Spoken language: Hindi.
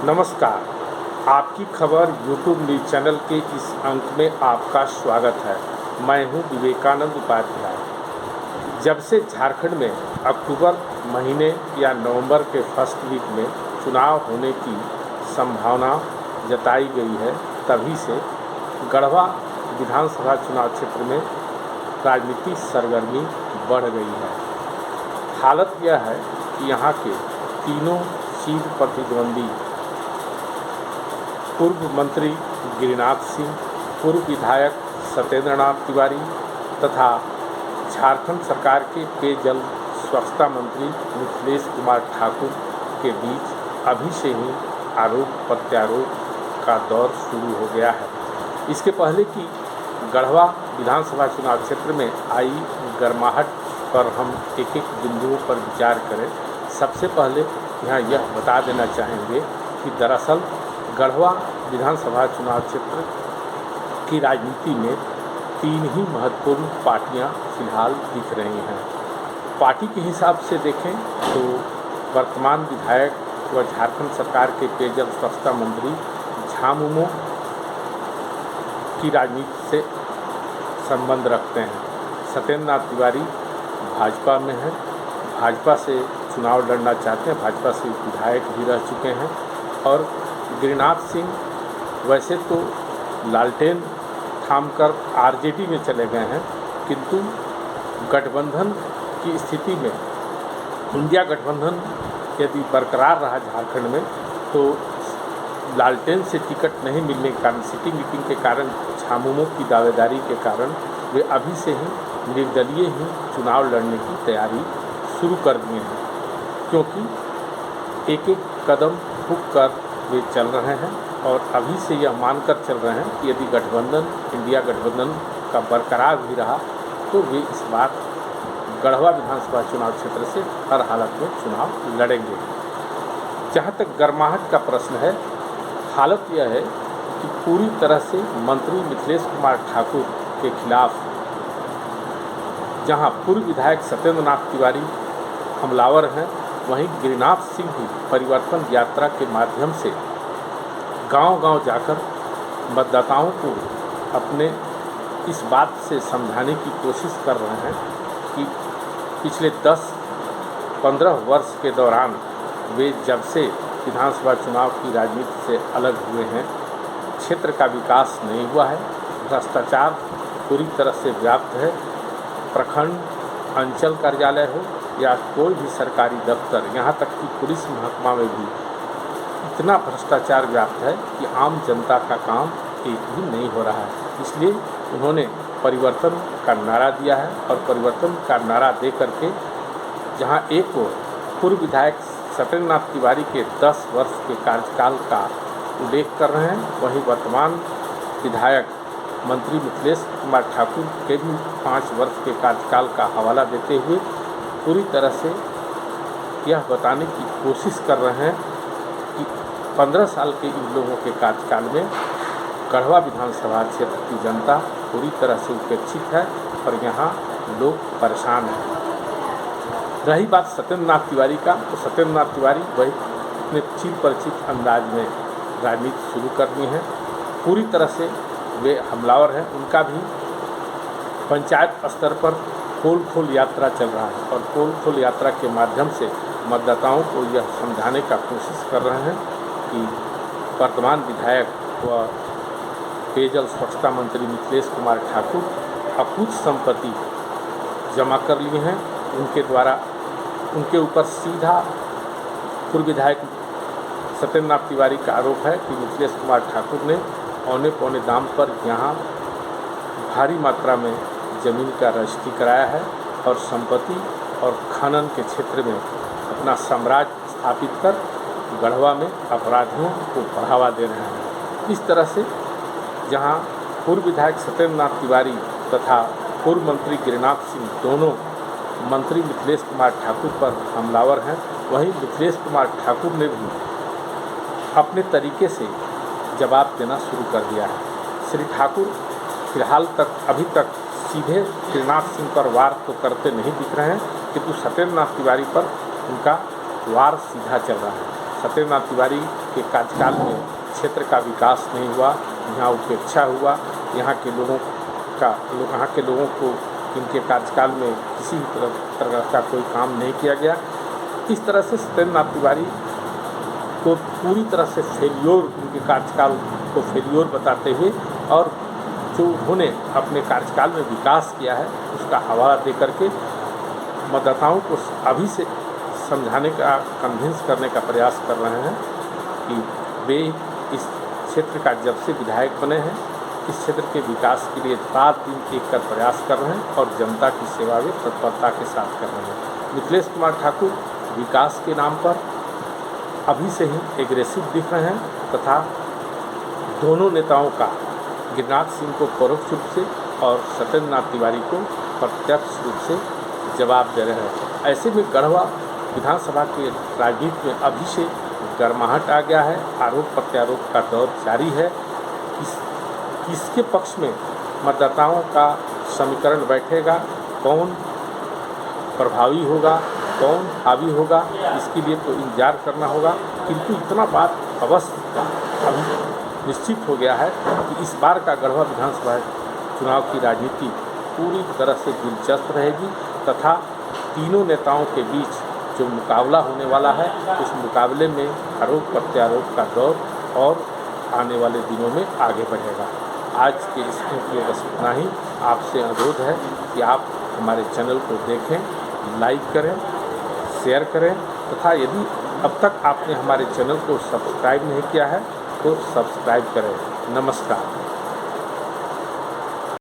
नमस्कार। आपकी खबर यूट्यूब न्यूज़ चैनल के इस अंक में आपका स्वागत है। मैं हूं विवेकानंद उपाध्याय। जब से झारखंड में अक्टूबर महीने या नवंबर के फर्स्ट वीक में चुनाव होने की संभावना जताई गई है, तभी से गढ़वा विधानसभा चुनाव क्षेत्र में राजनीतिक सरगर्मी बढ़ गई है। हालत यह है कि यहाँ के तीनों चीर प्रतिद्वंदी पूर्व मंत्री गिरिनाथ सिंह, पूर्व विधायक सत्येंद्र नाथ तिवारी तथा झारखंड सरकार के पेयजल स्वच्छता मंत्री मिथिलेश कुमार ठाकुर के बीच अभी से ही आरोप प्रत्यारोप का दौर शुरू हो गया है। इसके पहले कि गढ़वा विधानसभा चुनाव क्षेत्र में आई गर्माहट पर हम एक एक बिंदुओं पर विचार करें, सबसे पहले यहाँ यह बता देना चाहेंगे कि दरअसल गढ़वा विधानसभा चुनाव क्षेत्र की राजनीति में तीन ही महत्वपूर्ण पार्टियां फिलहाल दिख रही हैं। पार्टी के हिसाब से देखें तो वर्तमान विधायक व झारखंड सरकार के पेयजल स्वच्छता मंत्री झामुमो की राजनीति से संबंध रखते हैं। सत्येंद्र नाथ तिवारी भाजपा में है, भाजपा से चुनाव लड़ना चाहते हैं, भाजपा से विधायक भी रह चुके हैं। और गिरिनाथ सिंह वैसे तो लालटेन थामकर आरजेडी में चले गए हैं, किंतु गठबंधन की स्थिति में इंडिया गठबंधन यदि बरकरार रहा झारखंड में, तो लालटेन से टिकट नहीं मिलने के कारण, सिटिंग मीटिंग के कारण, झामुमो की दावेदारी के कारण वे अभी से ही निर्दलीय ही चुनाव लड़ने की तैयारी शुरू कर दिए हैं, क्योंकि एक एक कदम ठुक कर वे चल रहे हैं और अभी से यह मानकर चल रहे हैं कि यदि गठबंधन, इंडिया गठबंधन का बरकरार भी रहा तो वे इस बार गढ़वा विधानसभा चुनाव क्षेत्र से हर हालत में चुनाव लड़ेंगे। जहाँ तक गर्माहट का प्रश्न है, हालत यह है कि पूरी तरह से मंत्री मिथिलेश कुमार ठाकुर के खिलाफ जहाँ पूर्व विधायक सत्येंद्र नाथ तिवारी हमलावर हैं, वहीं गिरिनाथ सिंह भी परिवर्तन यात्रा के माध्यम से गांव-गांव जाकर मतदाताओं को अपने इस बात से समझाने की कोशिश कर रहे हैं कि पिछले 10-15 वर्ष के दौरान वे जब से विधानसभा चुनाव की राजनीति से अलग हुए हैं, क्षेत्र का विकास नहीं हुआ है, भ्रष्टाचार पूरी तरह से व्याप्त है। प्रखंड, अंचल कार्यालय हो या कोई भी सरकारी दफ्तर, यहाँ तक कि पुलिस महकमा में भी इतना भ्रष्टाचार व्याप्त है कि आम जनता का काम एक भी नहीं हो रहा है। इसलिए उन्होंने परिवर्तन का नारा दिया है और परिवर्तन का नारा दे करके जहाँ एक ओर पूर्व विधायक सत्येंद्र नाथ तिवारी के 10 वर्ष के कार्यकाल का उल्लेख कर रहे हैं, वहीं वर्तमान विधायक मंत्री मिथिलेश कुमार ठाकुर के भी 5 वर्ष के कार्यकाल का हवाला देते हुए पूरी तरह से यह बताने की कोशिश कर रहे हैं कि 15 साल के इन लोगों के कार्यकाल में गढ़वा विधानसभा क्षेत्र की जनता पूरी तरह से उपेक्षित है और यहाँ लोग परेशान हैं। रही बात सत्येंद्र नाथ तिवारी का, तो सत्येंद्र नाथ तिवारी वही अपने चिर परिचित अंदाज में राजनीति शुरू कर दी है। पूरी तरह से वे हमलावर हैं। उनका भी पंचायत स्तर पर पोल खोल यात्रा चल रहा है और पोल खोल यात्रा के माध्यम से मतदाताओं को यह समझाने का कोशिश कर रहे हैं कि वर्तमान विधायक व पेयजल स्वच्छता मंत्री मिथिलेश कुमार ठाकुर अकुत संपत्ति जमा कर लिए हैं। उनके द्वारा उनके ऊपर सीधा पूर्व विधायक सत्येंद्र नाथ तिवारी का आरोप है कि मिथिलेश कुमार ठाकुर ने औने पौने दाम पर यहाँ भारी मात्रा में ज़मीन का रजिस्ट्री कराया है और संपत्ति और खनन के क्षेत्र में अपना साम्राज्य स्थापित कर गढ़वा में अपराधियों को बढ़ावा दे रहे हैं। इस तरह से जहां पूर्व विधायक सत्येंद्र नाथ तिवारी तथा पूर्व मंत्री गिरिनाथ सिंह दोनों मंत्री मिथिलेश कुमार ठाकुर पर हमलावर हैं, वहीं मिथिलेश कुमार ठाकुर ने भी अपने तरीके से जवाब देना शुरू कर दिया है। श्री ठाकुर फिलहाल तक अभी तक सीधे गिरिनाथ सिंह पर वार तो करते नहीं दिख रहे हैं, किंतु सत्येंद्र नाथ तिवारी पर उनका वार सीधा चल रहा है। सत्येंद्र नाथ तिवारी के कार्यकाल में क्षेत्र का विकास नहीं हुआ, यहाँ उपेक्षा हुआ, यहाँ के लोगों को इनके कार्यकाल में किसी तरह का कोई काम नहीं किया गया। इस तरह से सत्येंद्र नाथ तिवारी को पूरी तरह से फेल्योर, उनके कार्यकाल को फेल्योर बताते हुए और जो उन्होंने अपने कार्यकाल में विकास किया है उसका हवाला दे करके मतदाताओं को अभी से समझाने का, कन्विंस करने का प्रयास कर रहे हैं कि वे इस क्षेत्र का जब से विधायक बने हैं इस क्षेत्र के विकास के लिए रात दिन एक कर प्रयास कर रहे हैं और जनता की सेवा में तत्परता के साथ कर रहे हैं। मिथिलेश कुमार ठाकुर विकास के नाम पर अभी से ही एग्रेसिव दिख रहे हैं तथा दोनों नेताओं का, गिरिनाथ सिंह को परोक्ष रूप से और सत्येंद्र नाथ तिवारी को प्रत्यक्ष रूप से जवाब दे रहे हैं। ऐसे में गढ़वा विधानसभा के राजनीति में अभी से गर्माहट आ गया है, आरोप प्रत्यारोप का दौर जारी है। किसके पक्ष में मतदाताओं का समीकरण बैठेगा, कौन प्रभावी होगा, कौन हावी होगा, इसके लिए तो इंतजार करना होगा। किंतु इतना बात अवश्य अभी निश्चित हो गया है कि इस बार का गढ़वा विधानसभा चुनाव की राजनीति पूरी तरह से दिलचस्प रहेगी तथा तीनों नेताओं के बीच जो मुकाबला होने वाला है उस मुकाबले में आरोप प्रत्यारोप का दौर और आने वाले दिनों में आगे बढ़ेगा। आज के इस वीडियो बस इतना ही। आपसे अनुरोध है कि आप हमारे चैनल को देखें, लाइक करें, शेयर करें तथा यदि अब तक आपने हमारे चैनल को सब्सक्राइब नहीं किया है तो सब्सक्राइब करें। नमस्कार।